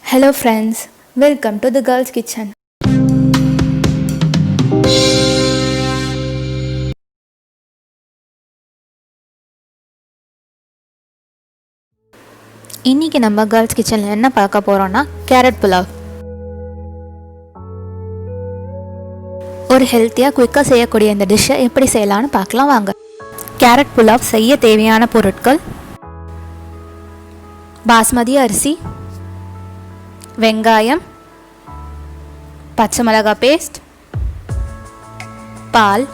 Hello friends, welcome to the girls kitchen. இன்னைக்கு நம்ம girls kitchenல என்ன பார்க்க போறோம்னா கேரட் புலாவ். ஒரு ஹெல்த்தியா குயிக்கா செய்யக்கூடிய இந்த டிஷ்ஷை எப்படி செய்யலாம்னு பார்க்கலாம் வாங்க. கேரட் புலாவ் செய்ய தேவையான பொருட்கள்: பாஸ்மதி அரிசி, வெங்காயம், பச்சை மிளகாய் பேஸ்ட், பால்,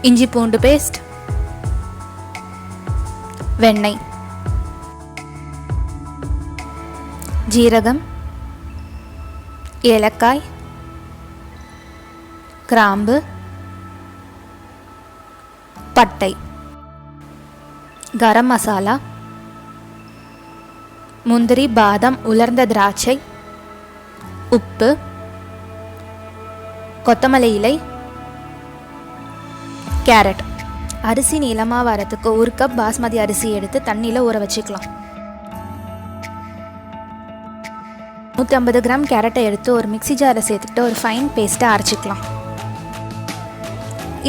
இஞ்சி பூண்டு பேஸ்ட், வெண்ணெய், ஜீரகம், ஏலக்காய், கிராம்பு, பட்டை, கரம் மசாலா, முந்திரி, பாதாம், உலர்ந்த திராட்சை, உப்பு, கொத்தமல்லி இலை, கேரட். அரிசி நீளமாக வரத்துக்கு 1 கப் பாஸ்மதி அரிசி எடுத்து தண்ணியில் ஊற வச்சுக்கலாம். 150 கிராம் கேரட்டை எடுத்து ஒரு மிக்சி ஜாரில் சேர்த்துக்கிட்டு ஒரு ஃபைன் பேஸ்ட்டாக அரைச்சிக்கலாம்.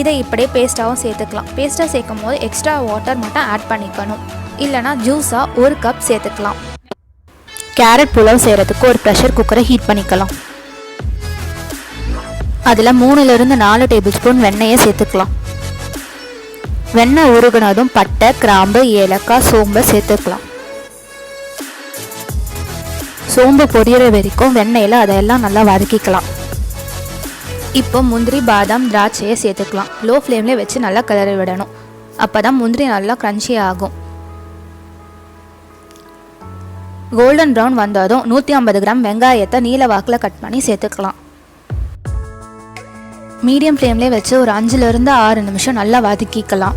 இதை இப்படியே பேஸ்ட்டாகவும் சேர்த்துக்கலாம். பேஸ்ட்டாக சேர்க்கும் போது எக்ஸ்ட்ரா வாட்டர் மட்டும் ஆட் பண்ணிக்கணும், இல்லைனா ஜூஸாக 1 கப் சேர்த்துக்கலாம். கேரட் புலாவ் செய்கிறதுக்கு ஒரு ப்ரெஷர் குக்கரை ஹீட் பண்ணிக்கலாம். அதில் 3லிருந்து 4 டேபிள் ஸ்பூன் வெண்ணெயை சேர்த்துக்கலாம். வெண்ணெய் உருகுனதும் பட்டை, கிராம்பு, ஏலக்காய், சோம்பு சேர்த்துக்கலாம். சோம்பு பொரியிற வரைக்கும் வெண்ணெயில் அதையெல்லாம் நல்லா வதக்கிக்கலாம். இப்போ முந்திரி, பாதாம், திராட்சையை சேர்த்துக்கலாம். லோ ஃப்ளேம்லேயே வச்சு நல்லா கிளறி விடணும். அப்போ தான் முந்திரி நல்லா க்ரன்ச்சி ஆகும். கோல்டன் ப்ரௌன் வந்ததும் 150 கிராம் வெங்காயத்தை நீல வாக்கில் கட் பண்ணி சேர்த்துக்கலாம். மீடியம் ஃப்ளேம்லேயே வச்சு ஒரு 5லிருந்து 6 நிமிஷம் நல்லா வதக்கிக்கலாம்.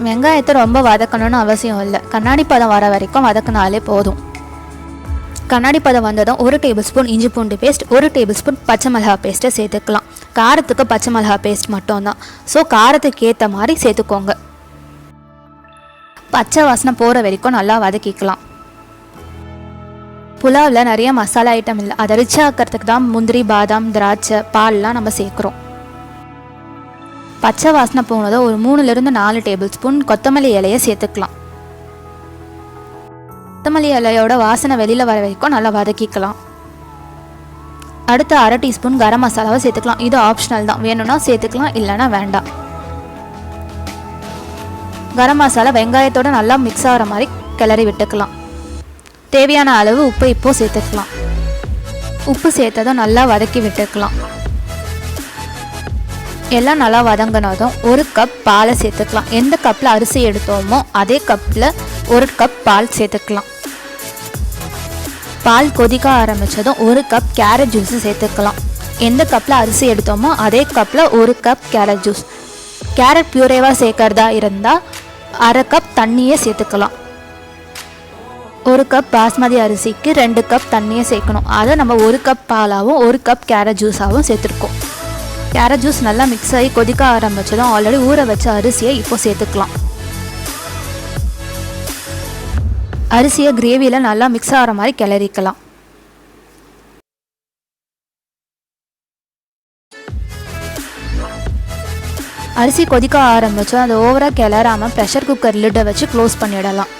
வெங்காயத்தை ரொம்ப வதக்கணும்னு அவசியம் இல்லை, கண்ணாடி பதம் வர வரைக்கும் வதக்கினாலே போதும். கண்ணாடி பதம் வந்ததும் 1 டேபிள் ஸ்பூன் இஞ்சி பூண்டு பேஸ்ட், 1 டேபிள் ஸ்பூன் பச்சை மிளகாய் பேஸ்ட்டை சேர்த்துக்கலாம். காரத்துக்கு பச்சை மிளகாய் பேஸ்ட் மட்டும்தான், ஸோ காரத்துக்கு ஏற்ற மாதிரி சேர்த்துக்கோங்க. பச்சை வாசனை போகிற வரைக்கும் நல்லா வதக்கிக்கலாம். புலாவில் நிறைய மசாலா ஐட்டம் இல்லை, அதை ரிச் ஆக்கிறதுக்கு தான் முந்திரி, பாதாம், திராட்சை, பால்லாம் நம்ம சேர்க்குறோம். பச்சை வாசனை போனதோ ஒரு 3லிருந்து 4 டேபிள் ஸ்பூன் கொத்தமல்லி இலையை சேர்த்துக்கலாம். கொத்தமல்லி இலையோட வாசனை வெளியில் வர வரைக்கும் நல்லா வதக்கிக்கலாம். அடுத்து 1/2 டீஸ்பூன் கரம் மசாலாவை சேர்த்துக்கலாம். இது ஆப்ஷனல் தான், வேணும்னா சேர்த்துக்கலாம், இல்லைனா வேண்டாம். கரம் மசாலா வெங்காயத்தோடு நல்லா மிக்ஸ் ஆகிற மாதிரி கிளறி விட்டுக்கலாம். தேவையான அளவு உப்பு இப்போ சேர்த்துக்கலாம். உப்பு சேர்த்ததும் நல்லா வதக்கி விட்டுக்கலாம். எல்லாம் நல்லா வதங்கினதும் 1 கப் பாலை சேர்த்துக்கலாம். எந்த கப்பில் அரிசி எடுத்தோமோ அதே கப்பில் 1 கப் பால் சேர்த்துக்கலாம். பால் கொதிக்க ஆரம்பித்ததும் 1 கப் கேரட் ஜூஸ் சேர்த்துக்கலாம். எந்த கப்பில் அரிசி எடுத்தோமோ அதே கப்பில் 1 கப் கேரட் ஜூஸ். கேரட் பியூரேவாக சேர்க்கறதா இருந்தால் 1/2 கப் தண்ணியை சேர்த்துக்கலாம். 1 கப் பாஸ்மதி அரிசிக்கு 2 கப் தண்ணியை சேர்க்கணும். அதை நம்ம 1 கப் பாலாகவும் 1 கப் கேரட் ஜூஸாகவும் சேர்த்துருக்கோம். கேரட் ஜூஸ் நல்லா மிக்ஸ் ஆகி கொதிக்க ஆரம்பிச்சதும் ஆல்ரெடி ஊற வச்ச அரிசியை இப்போ சேர்த்துக்கலாம். அரிசியை கிரேவியில் நல்லா மிக்ஸ் ஆகிற மாதிரி கிளறிக்கலாம். அரிசி கொதிக்க ஆரம்பித்தோம் அதை ஓவராக கிளறாமல் ப்ரெஷர் குக்கர் லிட்டை வச்சு க்ளோஸ் பண்ணிடலாம்.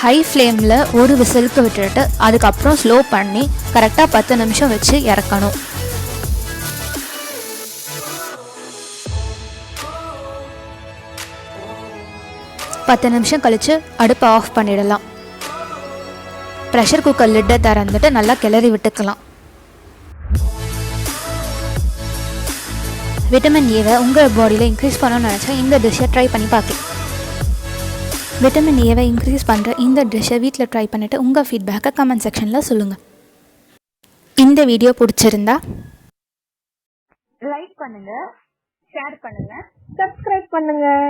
ஹை ஃப்ளேமில் ஒரு விசிலுக்கு விட்டுட்டு அதுக்கப்புறம் ஸ்லோ பண்ணி கரெக்டாக 10 நிமிஷம் வச்சு இறக்கணும். பத்து நிமிஷம் கழித்து அடுப்பை ஆஃப் பண்ணிடலாம். ப்ரெஷர் குக்கர் லிட்டை திறந்துட்டு நல்லா கிளறி விட்டுக்கலாம். விட்டமின் ஏவை உங்கள் பாடியில் இன்க்ரீஸ் பண்ணணும்னு நினச்சா இந்த டிஷ்ஷை ட்ரை பண்ணி பார்க்கலாம். விட்டமின் ஏவை இன்க்ரீஸ் பண்ணுற இந்த டிஷ்ஷை வீட்டில் ட்ரை பண்ணிவிட்டு உங்கள் ஃபீட்பேக்கை கமெண்ட் செக்ஷனில் சொல்லுங்கள். இந்த வீடியோ பிடிச்சிருந்தா லைக் பண்ணுங்கள், ஷேர் பண்ணுங்கள், சப்ஸ்கிரைப் பண்ணுங்கள்.